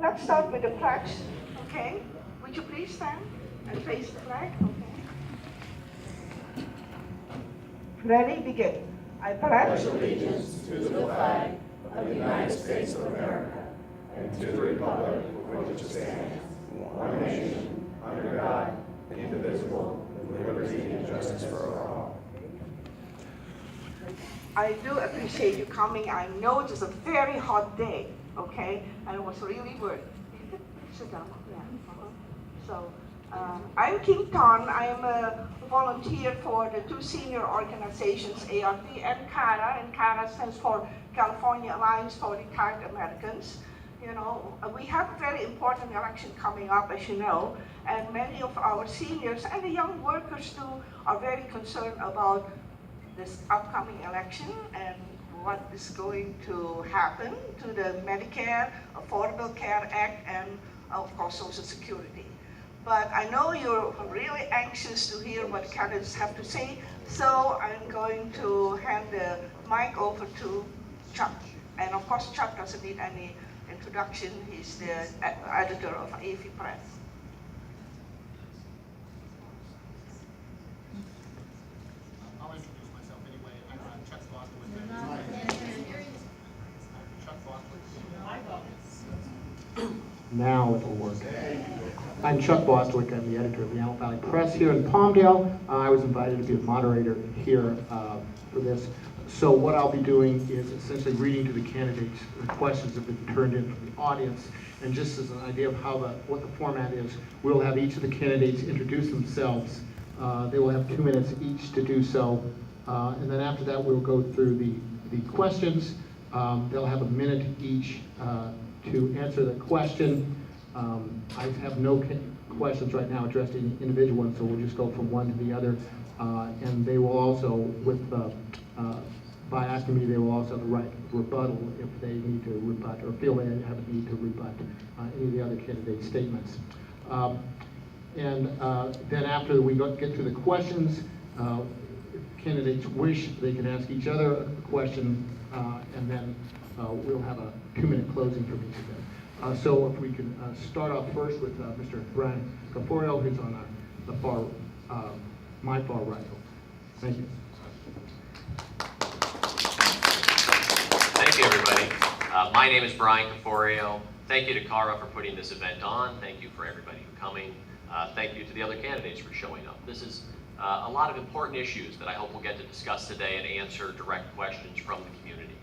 Let's start with the pledge, okay? Would you please stand and face the flag, okay? Ready, begin. I pledge allegiance to the flag of the United States of America and to the republic for which it stands, one nation, under God, indivisible, with liberty and justice for all. I do appreciate you coming. I know it's a very hot day, okay? And it was really worth it. Sit down, yeah. So, I'm King Ton. I am a volunteer for the two senior organizations, ART and CARA, and CARA stands for California Alliance for Retired Americans. You know, we have a very important election coming up, as you know, and many of our seniors and the young workers too are very concerned about this upcoming election and what is going to happen to the Medicare, Affordable Care Act, and of course Social Security. But I know you're really anxious to hear what candidates have to say, so I'm going to hand the mic over to Chuck. And of course Chuck doesn't need any introduction, he's the editor of AV Press. Now it will work. I'm Chuck Bostwick. I'm the editor of the Antelope Valley Press here in Palmdale. I was invited to be the moderator here for this. So what I'll be doing is essentially reading to the candidates the questions that have been turned in from the audience. And just as an idea of what the format is, we'll have each of the candidates introduce themselves. They will have 2 minutes each to do so. And then after that, we'll go through the questions. They'll have a minute each to answer the question. I have no questions right now addressed to any individual one, so we'll just go from one to the other. And they will also, by asking me, they will also have the right to rebuttal if they need to rebut or feel they have a need to rebut any of the other candidates' statements. And then after we get through the questions, if candidates wish, they can ask each other a question, and then we'll have a 2-minute closing from each of them. So if we can start off first with Mr. Brian Caforio, who's on my far right. Thank you. Thank you, everybody. My name is Brian Caforio. Thank you to CARA for putting this event on. Thank you for everybody for coming. Thank you to the other candidates for showing up. This is a lot of important issues that I hope we'll get to discuss today and answer direct questions from the community.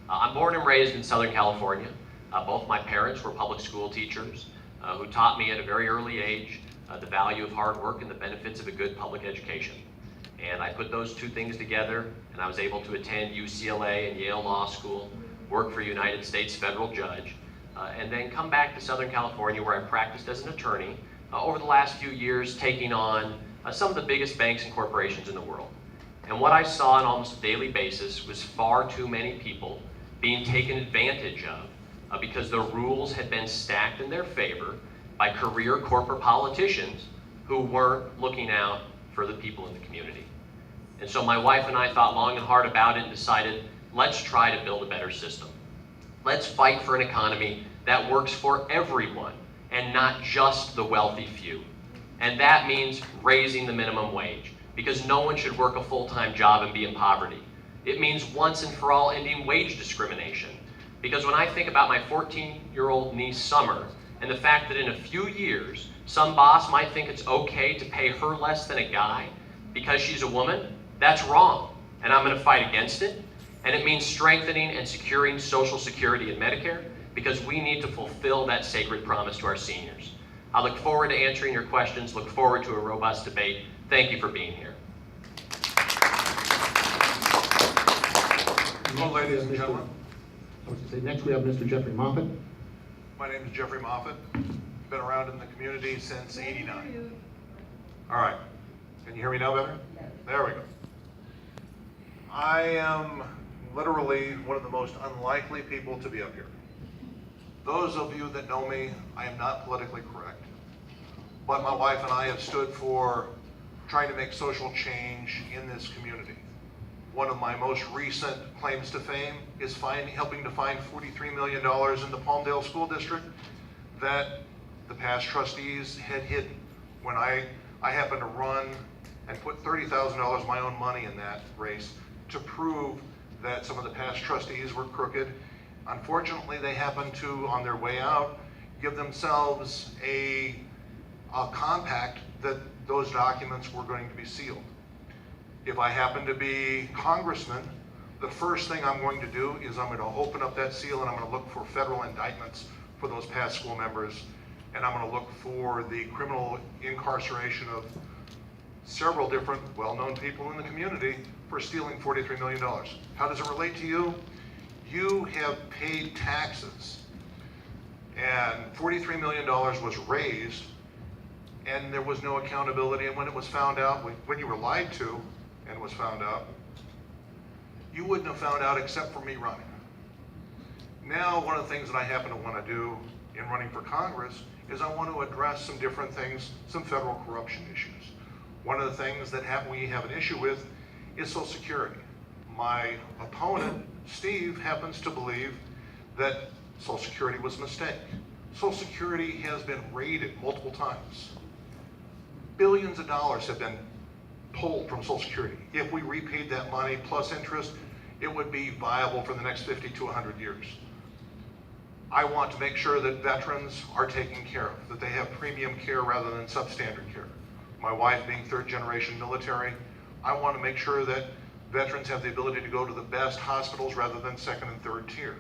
I'm born and raised in Southern California. Both my parents were public school teachers who taught me at a very early age the value of hard work and the benefits of a good public education. And I put those two things together, and I was able to attend UCLA and Yale Law School, work for a United States federal judge, and then come back to Southern California where I practiced as an attorney over the last few years, taking on some of the biggest banks and corporations in the world. And what I saw on almost a daily basis was far too many people being taken advantage of because the rules had been stacked in their favor by career corporate politicians who weren't looking out for the people in the community. And so my wife and I thought long and hard about it and decided, let's try to build a better system. Let's fight for an economy that works for everyone and not just the wealthy few. And that means raising the minimum wage, because no one should work a full-time job and be in poverty. It means once and for all ending wage discrimination. Because when I think about my 14-year-old niece, Summer, and the fact that in a few years, some boss might think it's okay to pay her less than a guy because she's a woman, that's wrong. And I'm gonna fight against it. And it means strengthening and securing Social Security and Medicare, because we need to fulfill that sacred promise to our seniors. I look forward to answering your questions, look forward to a robust debate. Thank you for being here. Hello, ladies and gentlemen. I was going to say, next we have Mr. Jeffrey Moffitt. My name is Jeffrey Moffitt. Been around in the community since '89. All right. Can you hear me now better? There we go. I am literally one of the most unlikely people to be up here. Those of you that know me, I am not politically correct. But my wife and I have stood for trying to make social change in this community. One of my most recent claims to fame is helping to find $43 million in the Palmdale School District that the past trustees had hidden. When I happened to run and put $30,000 of my own money in that race to prove that some of the past trustees were crooked. Unfortunately, they happened to, on their way out, give themselves a compact that those documents were going to be sealed. If I happen to be congressman, the first thing I'm going to do is I'm going to open up that seal and I'm going to look for federal indictments for those past school members, and I'm going to look for the criminal incarceration of several different well-known people in the community for stealing $43 million. How does it relate to you? You have paid taxes, and $43 million was raised, and there was no accountability, and when it was found out, when you were lied to and was found out, you wouldn't have found out except for me running. Now, one of the things that I happen to want to do in running for Congress is I want to address some different things, some federal corruption issues. One of the things that we have an issue with is Social Security. My opponent, Steve, happens to believe that Social Security was a mistake. Social Security has been raided multiple times. Billions of dollars have been pulled from Social Security. If we repaid that money plus interest, it would be viable for the next 50 to 100 years. I want to make sure that veterans are taken care of, that they have premium care rather than substandard care. My wife being third generation military, I want to make sure that veterans have the ability to go to the best hospitals rather than second and third tier.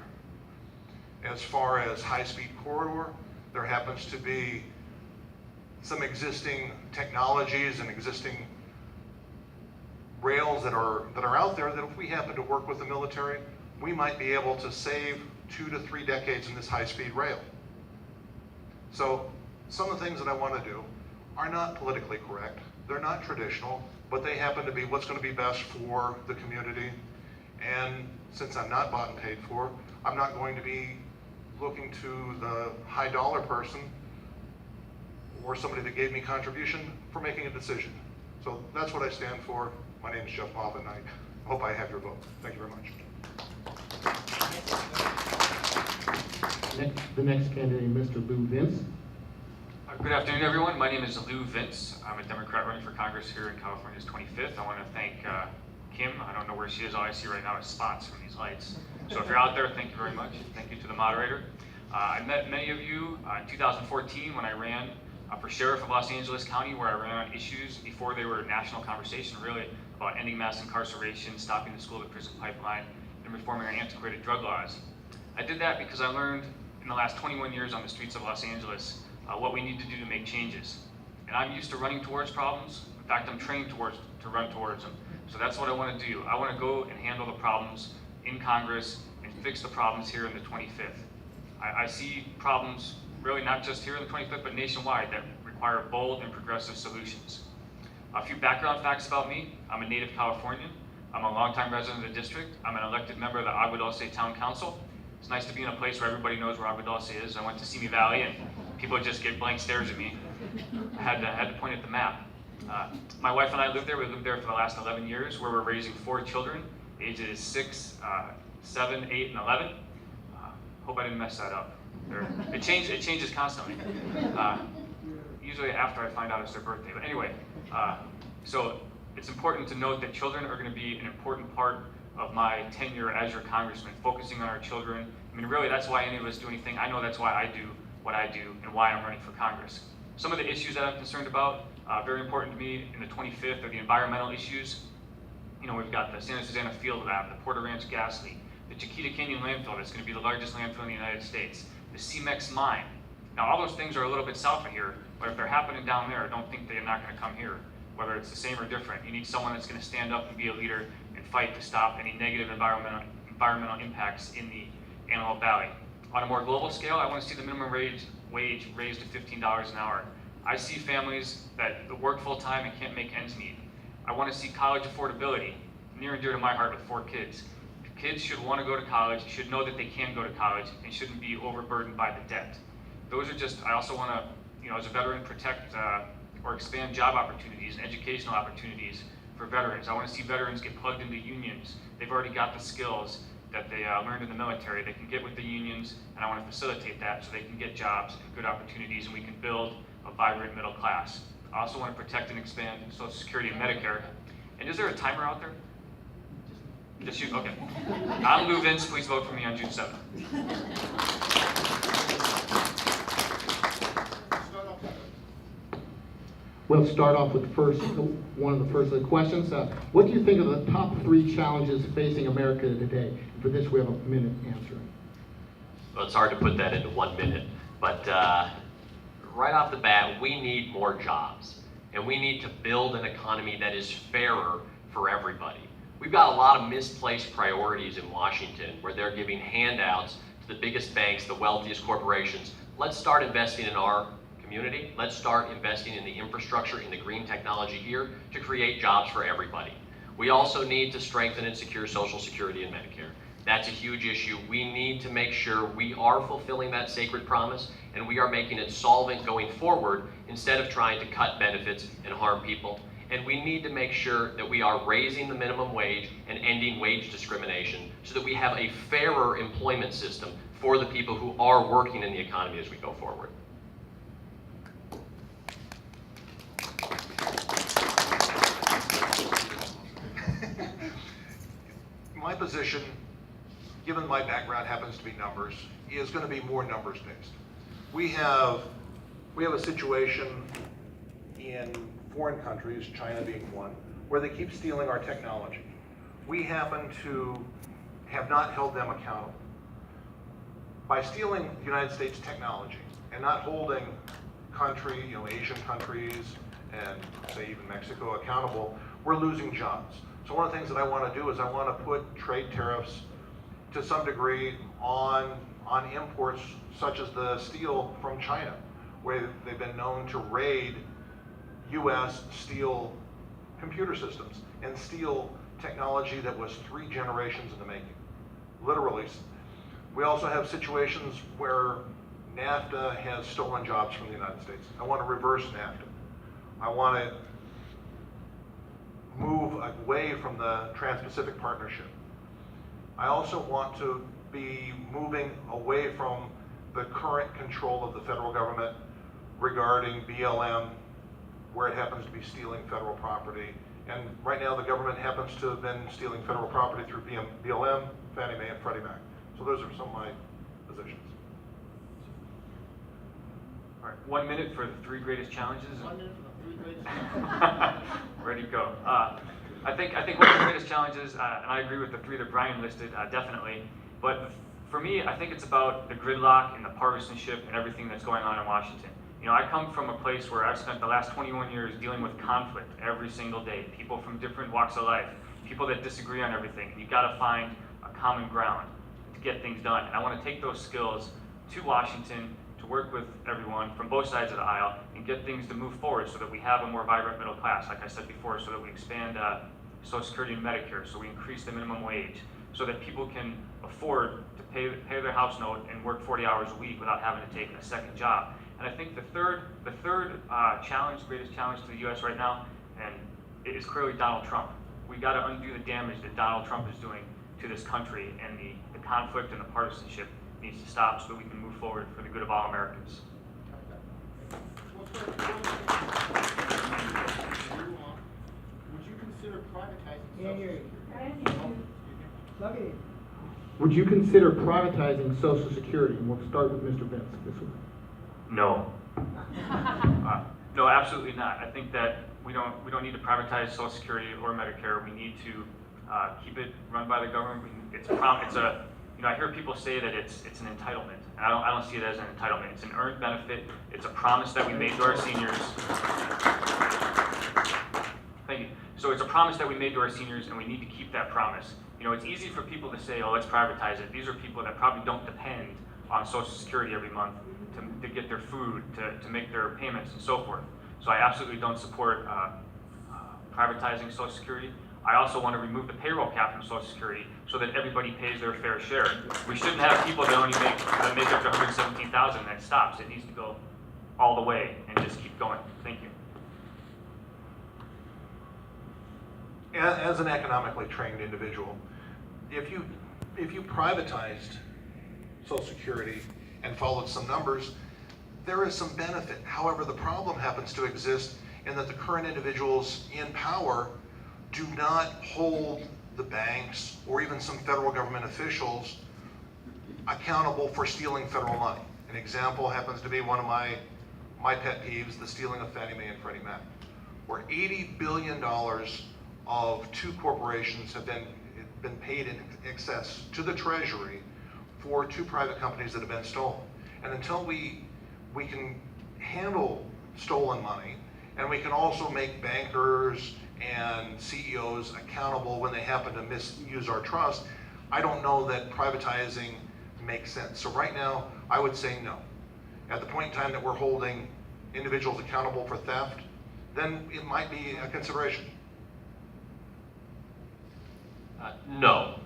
As far as high-speed corridor, there happens to be some existing technologies and existing rails that are out there that if we happen to work with the military, we might be able to save 2 to 3 decades in this high-speed rail. So some of the things that I want to do are not politically correct. They're not traditional, but they happen to be what's going to be best for the community. And since I'm not bought and paid for, I'm not going to be looking to the high dollar person or somebody that gave me contribution for making a decision. So that's what I stand for. My name is Jeff Moffett, and I hope I have your vote. Thank you very much. The next candidate, Mr. Lou Vince. Good afternoon, everyone. My name is Lou Vince. I'm a Democrat running for Congress here in California's 25th. I want to thank Kim. I don't know where she is. All I see right now is spots from these lights. So if you're out there, thank you very much. Thank you to the moderator. I met many of you in 2014 when I ran for sheriff of Los Angeles County, where I ran on issues before they were a national conversation, really, about ending mass incarceration, stopping the school-to-prison pipeline, and reforming our antiquated drug laws. I did that because I learned in the last 21 years on the streets of Los Angeles what we need to do to make changes. And I'm used to running towards problems. In fact, I'm trained to run towards them. So that's what I want to do. I want to go and handle the problems in Congress and fix the problems here in the 25th. I see problems really not just here in the 25th, but nationwide that require bold and progressive solutions. A few background facts about me. I'm a native Californian. I'm a longtime resident of the district. I'm an elected member of the Agua Dulce Town Council. It's nice to be in a place where everybody knows where Agua Dulce is. I went to Simi Valley and people just get blank stares at me. I had to point at the map. My wife and I lived there. We lived there for the last 11 years, where we're raising 4 children, ages 6, 7, 8, and 11. Hope I didn't mess that up. It changes constantly. Usually after I find out it's their birthday. But anyway, so it's important to note that children are going to be an important part of my tenure as your congressman, focusing on our children. I mean, really, that's why any of us do anything. I know that's why I do what I do and why I'm running for Congress. Some of the issues that I'm concerned about, very important to me in the 25th, are the environmental issues. You know, we've got the Santa Susana Field Lab, the Porter Ranch gas leak, the Chiquita Canyon landfill that's going to be the largest landfill in the United States, the CMEX mine. Now, all those things are a little bit south of here, but if they're happening down there, I don't think they're not going to come here, whether it's the same or different. You need someone that's going to stand up and be a leader and fight to stop any negative environmental impacts in the Antelope Valley. On a more global scale, I want to see the minimum wage raised to $15 an hour. I see families that work full time and can't make ends meet. I want to see college affordability, near and dear to my heart with 4 kids. Kids should want to go to college, should know that they can go to college, and shouldn't be overburdened by the debt. Those are just, I also want to, as a veteran, protect or expand job opportunities and educational opportunities for veterans. I want to see veterans get plugged into unions. They've already got the skills. that they learned in the military. They can get with the unions, and I want to facilitate that so they can get jobs and good opportunities, and we can build a vibrant middle class. I also want to protect and expand Social Security and Medicare. And is there a timer out there? Just you? Okay. I'm Lou Vince. Please vote for me on June 7th. We'll start off with one of the first questions. What do you think are the top 3 challenges facing America today? For this, we have a minute answering. Well, it's hard to put that into 1 minute, but right off the bat, we need more jobs, and we need to build an economy that is fairer for everybody. We've got a lot of misplaced priorities in Washington where they're giving handouts to the biggest banks, the wealthiest corporations. Let's start investing in our community. Let's start investing in the infrastructure, in the green technology here to create jobs for everybody. We also need to strengthen and secure Social Security and Medicare. That's a huge issue. We need to make sure we are fulfilling that sacred promise and we are making it solvent going forward instead of trying to cut benefits and harm people. And we need to make sure that we are raising the minimum wage and ending wage discrimination so that we have a fairer employment system for the people who are working in the economy as we go forward. My position, given my background happens to be numbers, is going to be more numbers based. We have a situation in foreign countries, China being one, where they keep stealing our technology. We happen to have not held them accountable. By stealing United States technology and not holding Asian countries and say even Mexico accountable, we're losing jobs. So one of the things that I want to do is I want to put trade tariffs to some degree on imports such as the steel from China, where they've been known to raid US steel computer systems and steal technology that was 3 generations in the making, literally. We also have situations where NAFTA has stolen jobs from the United States. I want to reverse NAFTA. I want to move away from the Trans-Pacific Partnership. I also want to be moving away from the current control of the federal government regarding BLM, where it happens to be stealing federal property. And right now the government happens to have been stealing federal property through BLM, Fannie Mae, and Freddie Mac. So those are some of my positions. All right, 1 minute for the 3 greatest challenges. 1 minute for the 3 greatest challenges. Ready to go. I think one of the greatest challenges, and I agree with the 3 that Brian listed, definitely. But for me, I think it's about the gridlock and the partisanship and everything that's going on in Washington. I come from a place where I've spent the last 21 years dealing with conflict every single day. People from different walks of life, people that disagree on everything. And you've got to find a common ground to get things done. And I want to take those skills to Washington to work with everyone from both sides of the aisle and get things to move forward so that we have a more vibrant middle class, like I said before, so that we expand Social Security and Medicare, so we increase the minimum wage, so that people can afford to pay their house note and work 40 hours a week without having to take a second job. And I think the third greatest challenge to the U.S. right now, and it is clearly Donald Trump. We got to undo the damage that Donald Trump is doing to this country, and the conflict and the partisanship needs to stop so that we can move forward for the good of all Americans. Would you consider privatizing Social Security? And we'll start with Mr. Vince this week. No. No, absolutely not. I think that we don't need to privatize Social Security or Medicare. We need to keep it run by the government. I hear people say that it's an entitlement. And I don't see it as an entitlement. It's an earned benefit. It's a promise that we made to our seniors. Thank you. So it's a promise that we made to our seniors, and we need to keep that promise. It's easy for people to say, oh, let's privatize it. These are people that probably don't depend on Social Security every month to get their food, to make their payments, and so forth. So I absolutely don't support privatizing Social Security. I also want to remove the payroll cap from Social Security so that everybody pays their fair share. We shouldn't have people that only make up to $117,000 that stops. It needs to go all the way and just keep going. Thank you. As an economically trained individual, if you if you privatized Social Security and followed some numbers, there is some benefit. However, the problem happens to exist in that the current individuals in power do not hold the banks or even some federal government officials accountable for stealing federal money. An example happens to be one of my pet peeves, the stealing of Fannie Mae and Freddie Mac, where $80 billion of two corporations have been paid in excess to the Treasury for two private companies that have been stolen. And until we can handle stolen money, and we can also make bankers and CEOs accountable when they happen to misuse our trust, I don't know that privatizing makes sense. So right now, I would say no. At the point in time that we're holding individuals accountable for theft, then it might be a consideration. No.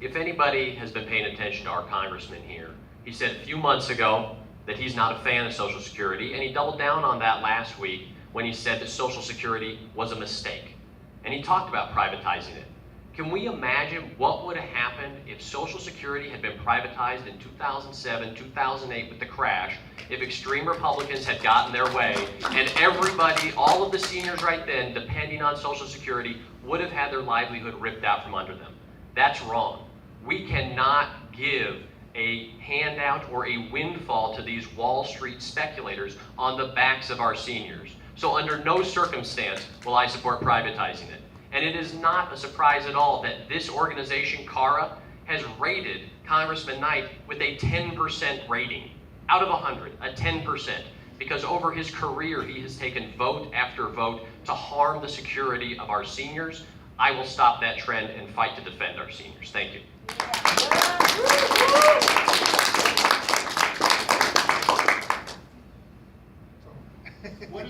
If anybody has been paying attention to our congressman here, he said a few months ago that he's not a fan of Social Security, and he doubled down on that last week when he said that Social Security was a mistake. And he talked about privatizing it. Can we imagine what would have happened if Social Security had been privatized in 2007, 2008 with the crash, if extreme Republicans had gotten their way, and everybody, all of the seniors right then, depending on Social Security, would have had their livelihood ripped out from under them? That's wrong. We cannot give a handout or a windfall to these Wall Street speculators on the backs of our seniors. So under no circumstance will I support privatizing it. And it is not a surprise at all that this organization, CARA, has rated Congressman Knight with a 10% rating. Out of 100, a 10%. Because over his career, he has taken vote after vote to harm the security of our seniors. I will stop that trend and fight to defend our seniors. Thank you. What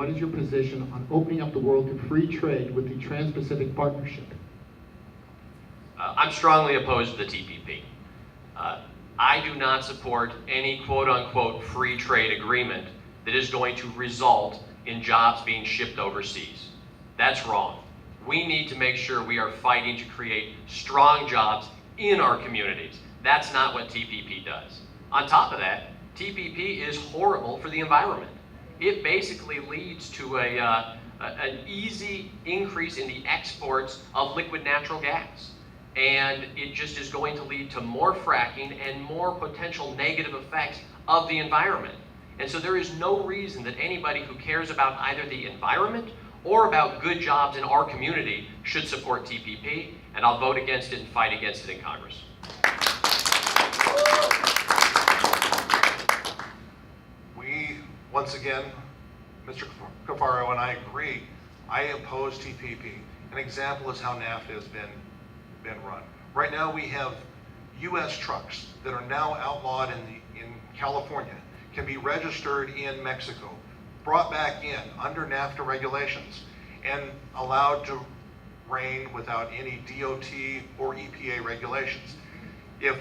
is your position on opening up the world to free trade with the Trans-Pacific Partnership? I'm strongly opposed to the TPP. I do not support any quote-unquote free trade agreement that is going to result in jobs being shipped overseas. That's wrong. We need to make sure we are fighting to create strong jobs in our communities. That's not what TPP does. On top of that, TPP is horrible for the environment. It basically leads to an easy increase in the exports of liquid natural gas. And it just is going to lead to more fracking and more potential negative effects of the environment. And so there is no reason that anybody who cares about either the environment or about good jobs in our community should support TPP, and I'll vote against it and fight against it in Congress. Once again, Mr. Cafario and I agree. I oppose TPP. An example is how NAFTA has been run. Right now we have U.S. trucks that are now outlawed in California, can be registered in Mexico, brought back in under NAFTA regulations, and allowed to reign without any DOT or EPA regulations. If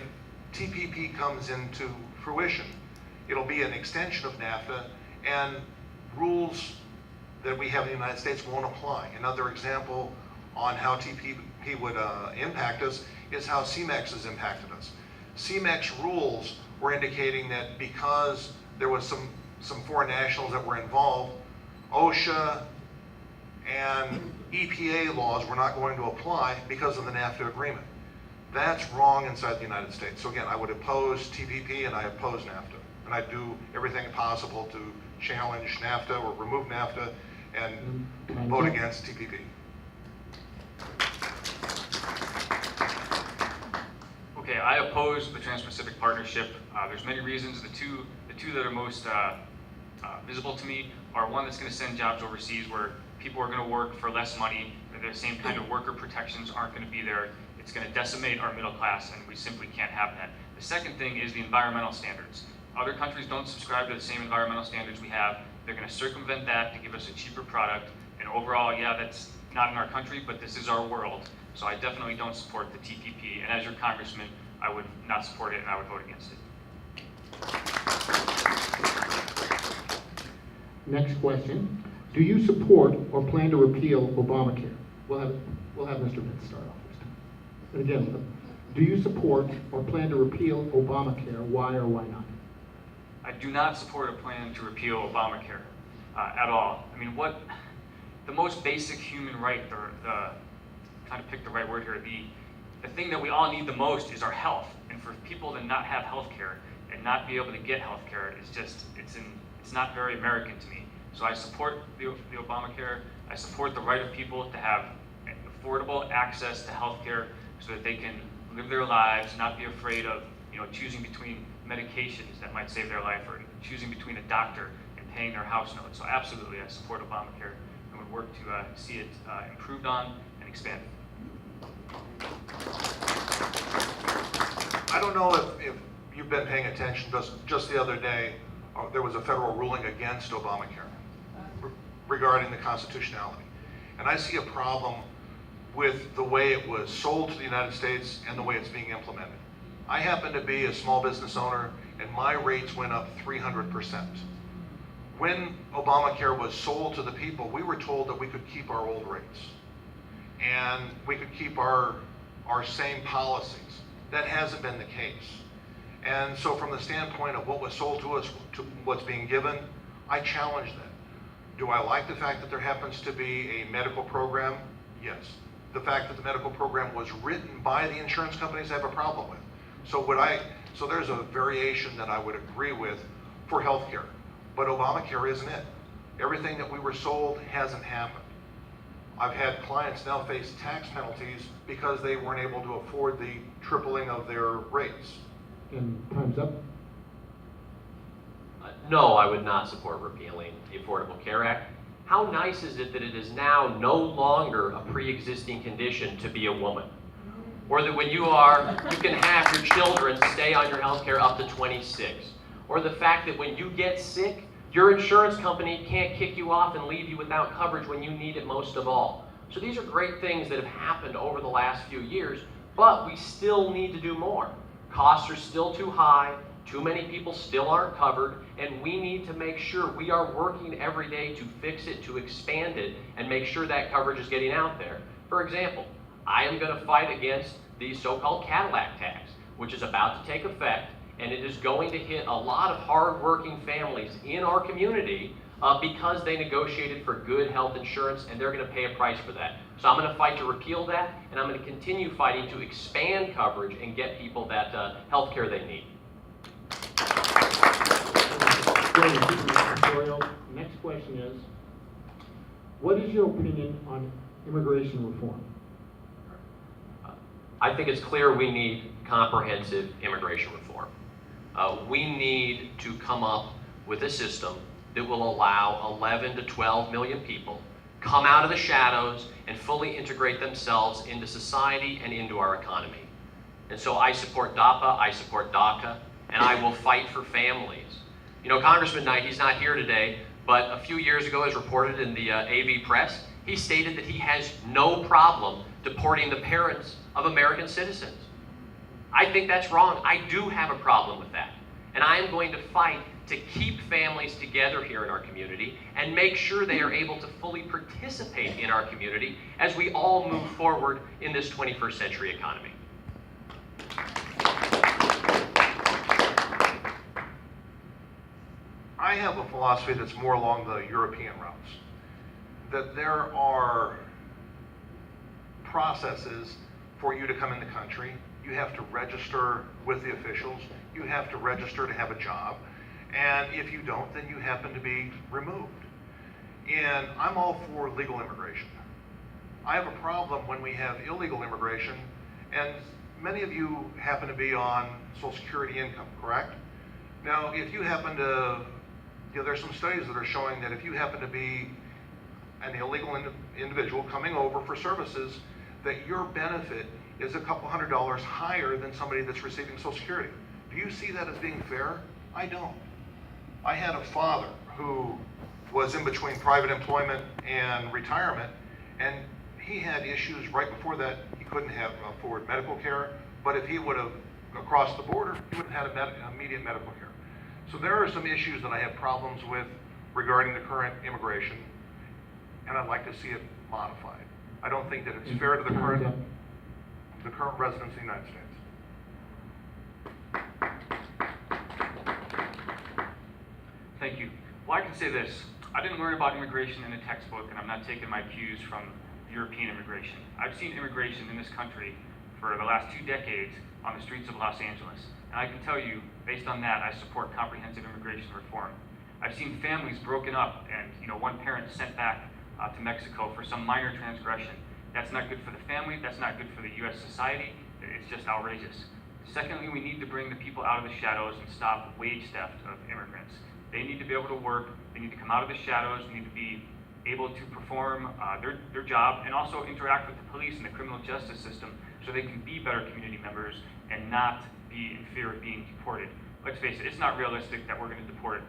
TPP comes into fruition, it'll be an extension of NAFTA, and rules that we have in the United States won't apply. Another example on how TPP would impact us is how CMEX has impacted us. CMEX rules were indicating that because there was some foreign nationals that were involved, OSHA and EPA laws were not going to apply because of the NAFTA agreement. That's wrong inside the United States. So again, I would oppose TPP and I oppose NAFTA. And I do everything possible to challenge NAFTA or remove NAFTA and vote against TPP. Okay, I oppose the Trans-Pacific Partnership. There's many reasons. The two that are most visible to me are one that's going to send jobs overseas where people are going to work for less money, the same kind of worker protections aren't going to be there. It's going to decimate our middle class, and we simply can't have that. The second thing is the environmental standards. Other countries don't subscribe to the same environmental standards we have. They're going to circumvent that to give us a cheaper product. And overall, yeah, that's not in our country, but this is our world. So I definitely don't support the TPP. And as your congressman, I would not support it, and I would vote against it. Next question. Do you support or plan to repeal Obamacare? We'll have Mr. Vince start off this time. And again, do you support or plan to repeal Obamacare? Why or why not? I do not support a plan to repeal Obamacare at all. I mean, the most basic human right, trying to pick the right word here, the thing that we all need the most is our health. And for people to not have health care and not be able to get health care is just, it's not very American to me. So I support the Obamacare. I support the right of people to have affordable access to health care so that they can live their lives, not be afraid of choosing between medications that might save their life or choosing between a doctor and paying their house note. So absolutely, I support Obamacare and would work to see it improved on and expanded. I don't know if you've been paying attention, just the other day, there was a federal ruling against Obamacare regarding the constitutionality. And I see a problem with the way it was sold to the United States and the way it's being implemented. I happen to be a small business owner, and my rates went up 300%. When Obamacare was sold to the people, we were told that we could keep our old rates and we could keep our same policies. That hasn't been the case. And so from the standpoint of what was sold to us to what's being given, I challenge that. Do I like the fact that there happens to be a medical program? Yes. The fact that the medical program was written by the insurance companies, I have a problem with. So there's a variation that I would agree with for healthcare, but Obamacare isn't it. Everything that we were sold hasn't happened. I've had clients now face tax penalties because they weren't able to afford the tripling of their rates. And time's up. No, I would not support repealing the Affordable Care Act. How nice is it that it is now no longer a pre-existing condition to be a woman? Or that when you can have your children stay on your health care up to 26. Or the fact that when you get sick, your insurance company can't kick you off and leave you without coverage when you need it most of all. So these are great things that have happened over the last few years, but we still need to do more. Costs are still too high, too many people still aren't covered, and we need to make sure we are working every day to fix it, to expand it, and make sure that coverage is getting out there. For example, I am going to fight against the so-called Cadillac tax, which is about to take effect, and it is going to hit a lot of hard-working families in our community because they negotiated for good health insurance, and they're going to pay a price for that. So I'm going to fight to repeal that, and I'm going to continue fighting to expand coverage and get people that health care they need. Next question is, what is your opinion on immigration reform? I think it's clear we need comprehensive immigration reform. We need to come up with a system that will allow 11 to 12 million people come out of the shadows and fully integrate themselves into society and into our economy. And so I support DAPA, I support DACA, and I will fight for families. You know, Congressman Knight, he's not here today, but a few years ago, as reported in the AV press, he stated that he has no problem deporting the parents of American citizens. I think that's wrong. I do have a problem with that. And I am going to fight to keep families together here in our community and make sure they are able to fully participate in our community as we all move forward in this 21st century economy. I have a philosophy that's more along the European routes, that there are processes for you to come in the country. You have to register with the officials. You have to register to have a job. And if you don't, then you happen to be removed. And I'm all for legal immigration. I have a problem when we have illegal immigration, and many of you happen to be on Social Security income, correct? Now, if you happen to, there's some studies that are showing that if you happen to be an illegal individual coming over for services, that your benefit is a couple $100 higher than somebody that's receiving Social Security. Do you see that as being fair? I don't. I had a father who was in between private employment and retirement, and he had issues right before that. He couldn't afford medical care, but if he would have crossed the border, he would have had immediate medical care. So there are some issues that I have problems with regarding the current immigration. and I'd like to see it modified. I don't think that it's fair to the current residents of the United States. Thank you. Well, I can say this. I didn't learn about immigration in a textbook, and I'm not taking my cues from European immigration. I've seen immigration in this country for the last 2 decades on the streets of Los Angeles. And I can tell you, based on that, I support comprehensive immigration reform. I've seen families broken up and one parent sent back to Mexico for some minor transgression. That's not good for the family, that's not good for the US society, it's just outrageous. Secondly, we need to bring the people out of the shadows and stop wage theft of immigrants. They need to be able to work, they need to come out of the shadows, they need to be able to perform their job and also interact with the police and the criminal justice system so they can be better community members and not be in fear of being deported. Let's face it, it's not realistic that we're going to deport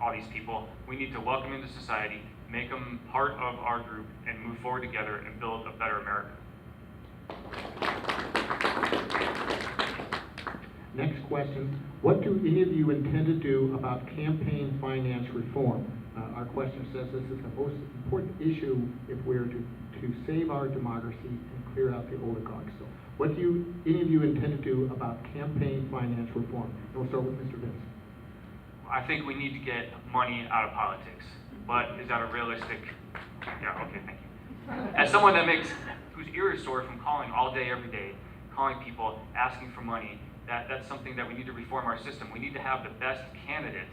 all these people. We need to welcome them into society, make them part of our group, and move forward together and build a better America. Next question. What do any of you intend to do about campaign finance reform? Our question says this is the most important issue if we're to save our democracy and clear out the oligarchs. So what do any of you intend to do about campaign finance reform? And we'll start with Mr. Vince. I think we need to get money out of politics, but is that a realistic? Yeah, okay, thank you. As someone whose ear is sore from calling all day, every day, calling people, asking for money, that's something that we need to reform our system. We need to have the best candidate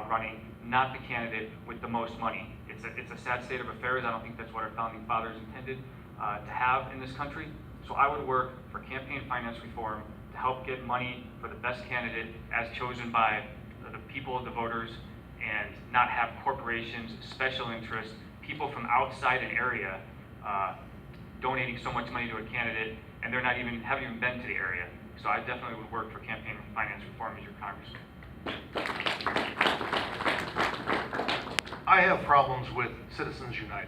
running, not the candidate with the most money. It's a sad state of affairs. I don't think that's what our founding fathers intended to have in this country. So I would work for campaign finance reform to help get money for the best candidate as chosen by the people, the voters, and not have corporations, special interests, people from outside an area donating so much money to a candidate and they're haven't even been to the area. So I definitely would work for campaign finance reform as your congressman. I have problems with Citizens United.